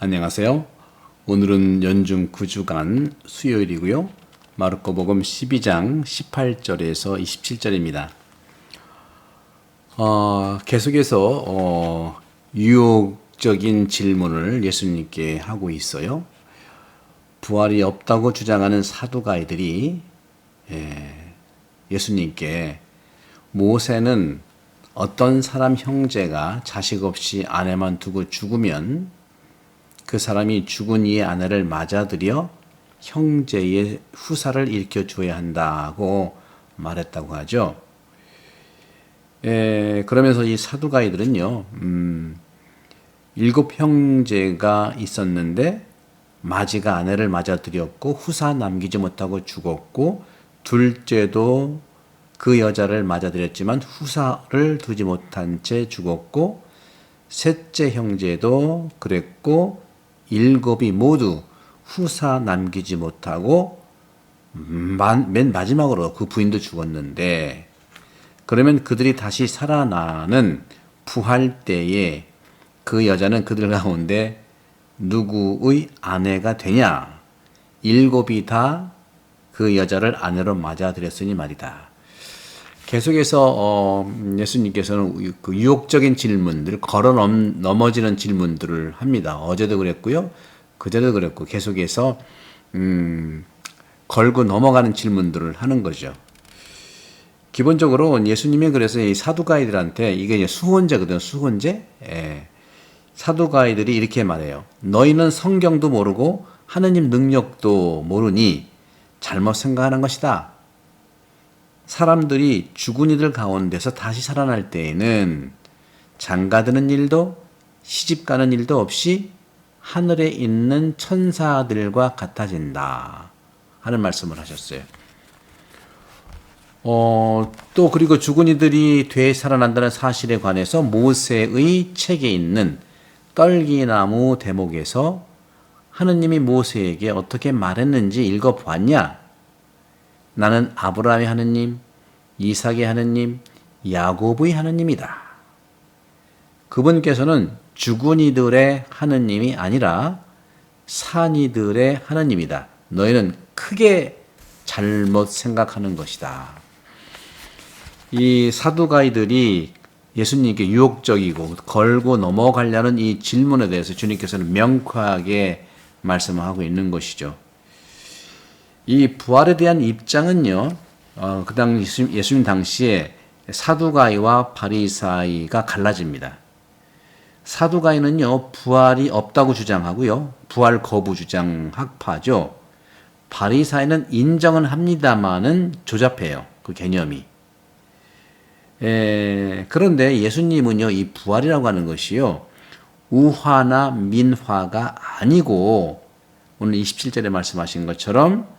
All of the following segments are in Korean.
안녕하세요. 오늘은 연중 9주간 수요일이고요. 마르코복음 12장 18절에서 27절입니다. 계속해서 유혹적인 질문을 예수님께 하고 있어요. 부활이 없다고 주장하는 사두가이들이 예수님께 모세는 어떤 사람 형제가 자식 없이 아내만 두고 죽으면 그 사람이 죽은 이의 아내를 맞아들여 형제의 후사를 일으켜 주어야 한다고 말했다고 하죠. 그러면서 이 사두가이들은요, 7 형제가 있었는데 마지가 아내를 맞아들였고 후사 남기지 못하고 죽었고, 둘째도 그 여자를 맞아들였지만 후사를 두지 못한 채 죽었고, 셋째 형제도 그랬고, 7이 모두 후사 남기지 못하고 맨 마지막으로 그 부인도 죽었는데, 그러면 그들이 다시 살아나는 부활 때에 그 여자는 그들 가운데 누구의 아내가 되냐? 7이 다 그 여자를 아내로 맞아들였으니 말이다. 계속해서 예수님께서는 그 유혹적인 질문들, 걸어 넘어지는 질문들을 합니다. 어제도 그랬고요, 그제도 그랬고, 계속해서 걸고 넘어가는 질문들을 하는 거죠. 기본적으로 예수님이 그래서 이 사두가이들한테, 이게 이제 수혼제거든요. 수혼제. 사두가이들이 이렇게 말해요. 너희는 성경도 모르고 하느님 능력도 모르니 잘못 생각하는 것이다. 사람들이 죽은 이들 가운데서 다시 살아날 때에는 장가드는 일도 시집가는 일도 없이 하늘에 있는 천사들과 같아진다 하는 말씀을 하셨어요. 또 그리고 죽은 이들이 되살아난다는 사실에 관해서 모세의 책에 있는 떨기나무 대목에서 하느님이 모세에게 어떻게 말했는지 읽어보았냐? 나는 아브라함의 하느님, 이삭의 하느님, 야곱의 하느님이다. 그분께서는 죽은 이들의 하느님이 아니라 산 이들의 하느님이다. 너희는 크게 잘못 생각하는 것이다. 이 사두가이들이 예수님께 유혹적이고 걸고 넘어가려는 이 질문에 대해서 주님께서는 명쾌하게 말씀하고 있는 것이죠. 이 부활에 대한 입장은요, 그 당시 예수님 당시에 사두가이와 바리사이가 갈라집니다. 사두가이는요, 부활이 없다고 주장하고요, 부활 거부 주장 학파죠. 바리사이는 인정은 합니다만은 조잡해요, 그 개념이. 그런데 예수님은요, 이 부활이라고 하는 것이요, 우화나 민화가 아니고 오늘 27절에 말씀하신 것처럼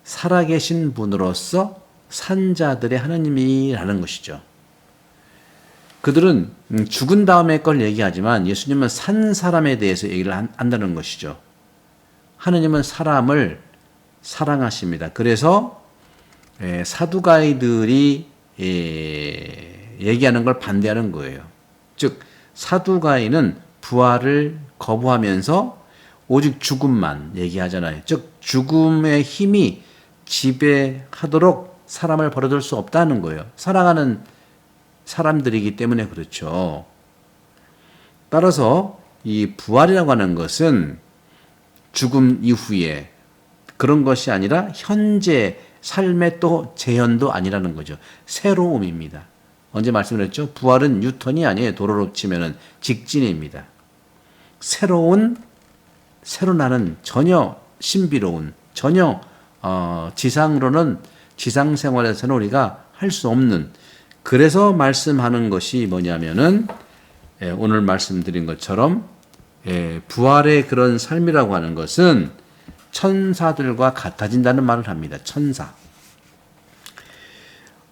살아계신 분으로서 산자들의 하나님이라는 것이죠. 그들은 죽은 다음에 걸 얘기하지만 예수님은 산 사람에 대해서 얘기를 한다는 것이죠. 하느님은 사람을 사랑하십니다. 그래서 사두가이들이 얘기하는 걸 반대하는 거예요. 즉 사두가이는 부활을 거부하면서 오직 죽음만 얘기하잖아요. 즉 죽음의 힘이 지배하도록 사람을 버려둘 수 없다는 거예요. 사랑하는 사람들이기 때문에 그렇죠. 따라서 이 부활이라고 하는 것은 죽음 이후에 그런 것이 아니라 현재 삶의 또 재현도 아니라는 거죠. 새로움입니다. 언제 말씀드렸죠? 부활은 유턴이 아니에요. 도로로 치면은 직진입니다. 새로 나는 전혀 신비로운, 전혀 지상으로는, 지상 생활에서는 우리가 할 수 없는, 그래서 말씀하는 것이 뭐냐면은 오늘 말씀드린 것처럼 부활의 그런 삶이라고 하는 것은 천사들과 같아진다는 말을 합니다. 천사.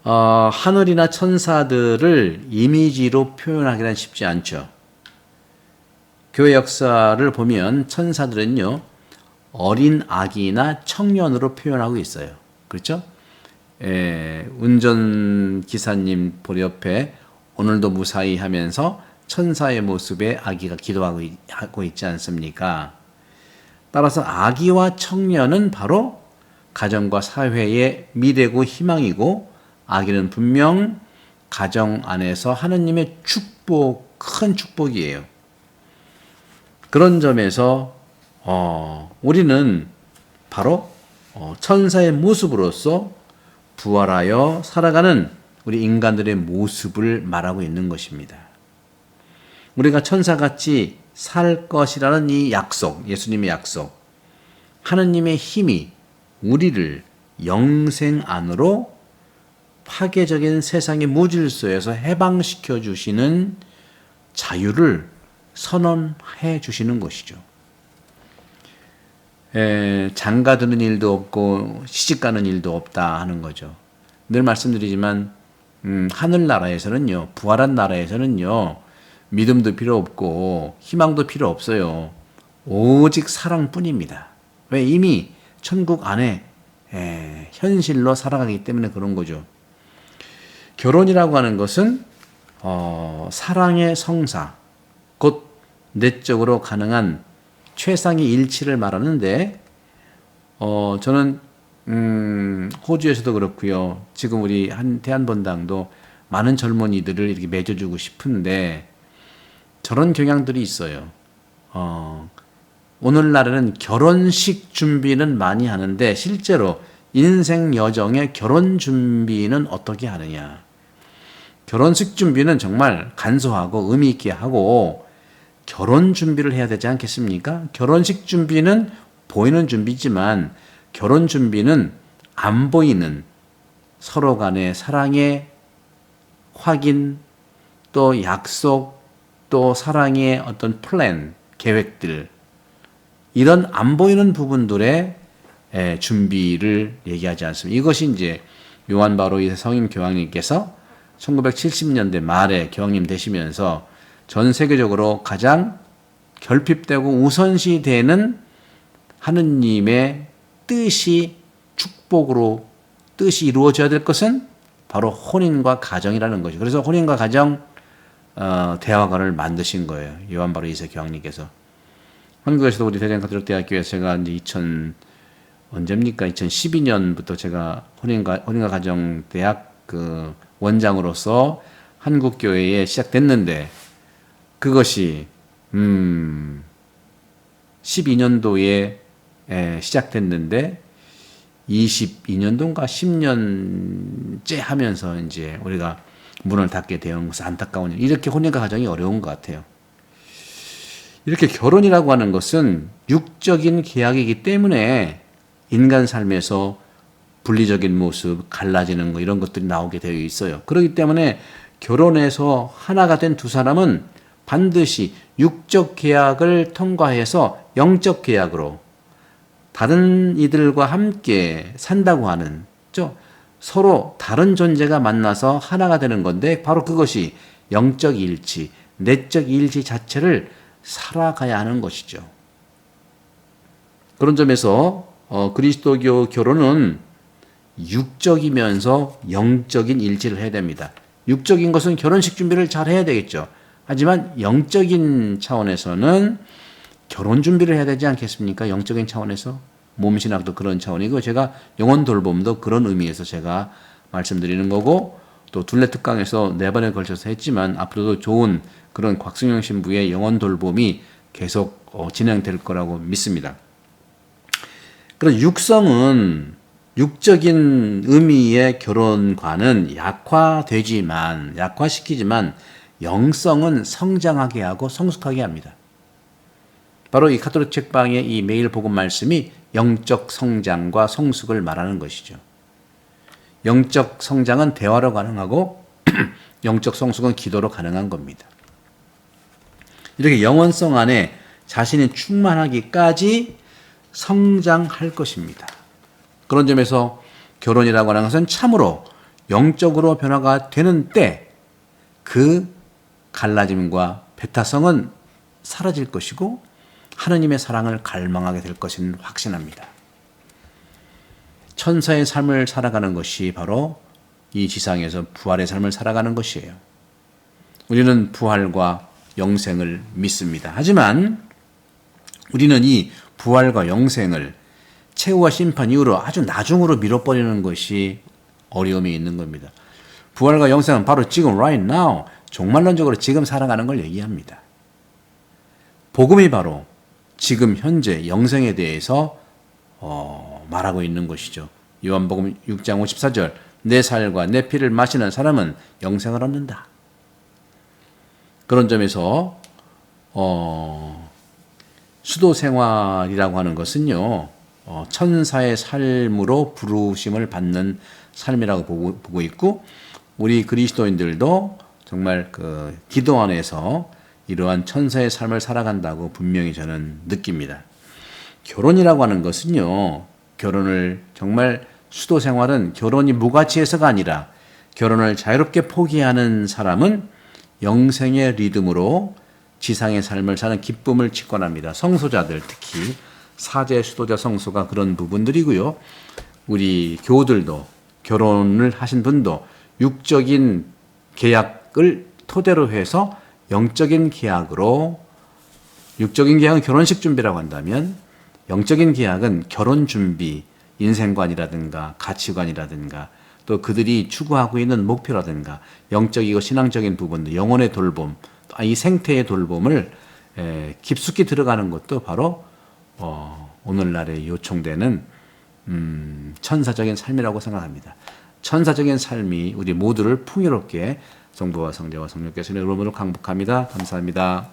하늘이나 천사들을 이미지로 표현하기는 쉽지 않죠. 교회 역사를 보면 천사들은요, 어린 아기나 청년으로 표현하고 있어요. 그렇죠? 운전기사님 볼 옆에 오늘도 무사히 하면서 천사의 모습에 아기가 기도하고 있지 않습니까? 따라서 아기와 청년은 바로 가정과 사회의 미래고 희망이고, 아기는 분명 가정 안에서 하느님의 축복, 큰 축복이에요. 그런 점에서 우리는 바로 천사의 모습으로서 부활하여 살아가는 우리 인간들의 모습을 말하고 있는 것입니다. 우리가 천사같이 살 것이라는 이 약속, 예수님의 약속, 하느님의 힘이 우리를 영생 안으로 파괴적인 세상의 무질서에서 해방시켜 주시는 자유를 선언해 주시는 것이죠. 장가드는 일도 없고 시집가는 일도 없다 하는 거죠. 늘 말씀드리지만 하늘나라에서는요, 부활한 나라에서는요, 믿음도 필요 없고 희망도 필요 없어요. 오직 사랑뿐입니다. 왜? 이미 천국 안에 현실로 살아가기 때문에 그런 거죠. 결혼이라고 하는 것은 사랑의 성사, 곧 내적으로 가능한 최상의 일치를 말하는데, 저는 호주에서도 그렇고요. 지금 우리 대한본당도 많은 젊은이들을 이렇게 맺어주고 싶은데 저런 경향들이 있어요. 오늘날에는 결혼식 준비는 많이 하는데 실제로 인생 여정의 결혼 준비는 어떻게 하느냐. 결혼식 준비는 정말 간소하고 의미 있게 하고 결혼 준비를 해야 되지 않겠습니까? 결혼식 준비는 보이는 준비지만 결혼 준비는 안 보이는 서로 간의 사랑의 확인, 또 약속, 또 사랑의 어떤 플랜, 계획들, 이런 안 보이는 부분들의 준비를 얘기하지 않습니다. 이것이 이제 요한 바로 이 성임 교황님께서 1970년대 말에 교황님 되시면서 전 세계적으로 가장 결핍되고 우선시되는 하느님의 뜻이 축복으로 뜻이 이루어져야 될 것은 바로 혼인과 가정이라는 거죠. 그래서 혼인과 가정 대화관을 만드신 거예요. 요한 바로 2세 교황님께서. 한국에서도 우리 대전가톨릭대학교에서 제가 이제 언제입니까? 2012년부터 제가 혼인과 가정 대학 그 원장으로서 한국 교회에 시작됐는데, 그것이 12년도에 시작됐는데 22년도인가 10년째 하면서 이제 우리가 문을 닫게 되는 것은 안타까운 일. 이렇게 혼인과 가정이 어려운 것 같아요. 이렇게 결혼이라고 하는 것은 육적인 계약이기 때문에 인간 삶에서 분리적인 모습, 갈라지는 거, 이런 것들이 나오게 되어 있어요. 그렇기 때문에 결혼해서 하나가 된 두 사람은 반드시 육적 계약을 통과해서 영적 계약으로 다른 이들과 함께 산다고 하는, 서로 다른 존재가 만나서 하나가 되는 건데, 바로 그것이 영적 일치, 내적 일치 자체를 살아가야 하는 것이죠. 그런 점에서 그리스도교 결혼은 육적이면서 영적인 일치를 해야 됩니다. 육적인 것은 결혼식 준비를 잘 해야 되겠죠. 하지만 영적인 차원에서는 결혼 준비를 해야 되지 않겠습니까? 영적인 차원에서. 몸신학도 그런 차원이고, 제가 영혼 돌봄도 그런 의미에서 제가 말씀드리는 거고, 또 둘레 특강에서 4번에 걸쳐서 했지만 앞으로도 좋은 그런 곽승영 신부의 영혼 돌봄이 계속 진행될 거라고 믿습니다. 그런 육성은, 육적인 의미의 결혼관은 약화시키지만 영성은 성장하게 하고 성숙하게 합니다. 바로 이 가톨릭 책방의 이 매일 복음 말씀이 영적 성장과 성숙을 말하는 것이죠. 영적 성장은 대화로 가능하고 영적 성숙은 기도로 가능한 겁니다. 이렇게 영원성 안에 자신이 충만하기까지 성장할 것입니다. 그런 점에서 결혼이라고 하는 것은 참으로 영적으로 변화가 되는 때 그 갈라짐과 배타성은 사라질 것이고 하느님의 사랑을 갈망하게 될 것은 확신합니다. 천사의 삶을 살아가는 것이 바로 이 지상에서 부활의 삶을 살아가는 것이에요. 우리는 부활과 영생을 믿습니다. 하지만 우리는 이 부활과 영생을 최후와 심판 이후로 아주 나중으로 미뤄버리는 것이 어려움이 있는 겁니다. 부활과 영생은 바로 지금 right now 종말론적으로 지금 살아가는 걸 얘기합니다. 복음이 바로 지금 현재 영생에 대해서 말하고 있는 것이죠. 요한복음 6장 54절 내 살과 내 피를 마시는 사람은 영생을 얻는다. 그런 점에서 수도 생활이라고 하는 것은요. 천사의 삶으로 부르심을 받는 삶이라고 보고 있고 우리 그리스도인들도 정말 그 기도 안에서 이러한 천사의 삶을 살아간다고 분명히 저는 느낍니다. 결혼이라고 하는 것은요. 결혼을 정말 수도 생활은 결혼이 무가치해서가 아니라 결혼을 자유롭게 포기하는 사람은 영생의 리듬으로 지상의 삶을 사는 기쁨을 직관합니다. 성소자들 특히 사제, 수도자, 성소가 그런 부분들이고요. 우리 교우들도 결혼을 하신 분도 육적인 계약을 토대로 해서 영적인 계약으로 육적인 계약은 결혼식 준비라고 한다면 영적인 계약은 결혼 준비, 인생관이라든가 가치관이라든가 또 그들이 추구하고 있는 목표라든가 영적이고 신앙적인 부분들, 영혼의 돌봄, 이 생태의 돌봄을 깊숙이 들어가는 것도 바로 오늘날에 요청되는 천사적인 삶이라고 생각합니다. 천사적인 삶이 우리 모두를 풍요롭게 성부와 성자와 성령께서 여러분을 강복합니다. 감사합니다.